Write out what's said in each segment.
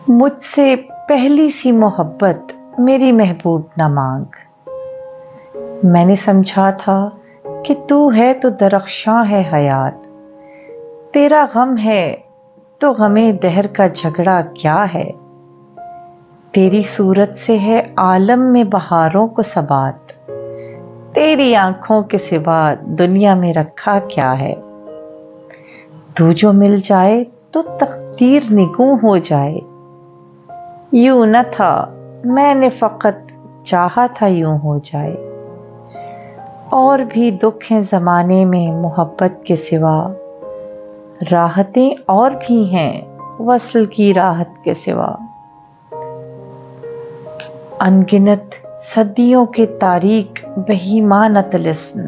मुझसे पहली सी मोहब्बत मेरी महबूब न मांग। मैंने समझा था कि तू है तो दरख्शां है हयात, तेरा गम है तो गमे दहर का झगड़ा क्या है। तेरी सूरत से है आलम में बहारों को सबात, तेरी आंखों के सिवा दुनिया में रखा क्या है। तू जो मिल जाए तो तकदीर निगूं हो जाए, यूं न था मैंने फकत चाहा था यूं हो जाए। और भी दुख हैं ज़माने में मोहब्बत के सिवा, राहतें और भी हैं वस्ल की राहत के सिवा। अनगिनत सदियों के तारीक बेईमान तिलिस्म,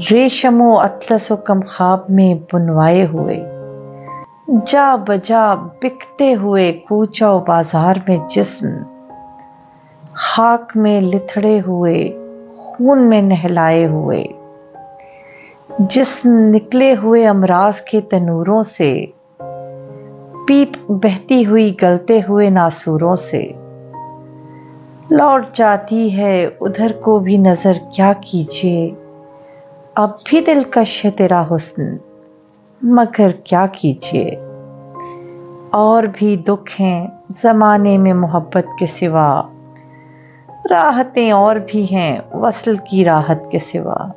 रेशमो अतलस व कम ख्वाब में बुनवाए हुए, जा बजा बिकते हुए कूचा बाजार में जिस्म, खाक में लिथड़े हुए खून में नहलाए हुए। जिस्म निकले हुए अमराज के तनूरों से, पीप बहती हुई गलते हुए नासूरों से। लौट जाती है उधर को भी नजर क्या कीजिए, अब भी दिलकश है तेरा हुस्न मगर क्या कीजिए। और भी दुख हैं ज़माने में मोहब्बत के सिवा, राहतें और भी हैं वस्ल की राहत के सिवा।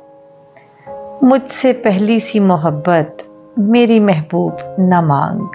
मुझसे पहली सी मोहब्बत मेरी महबूब न मांग।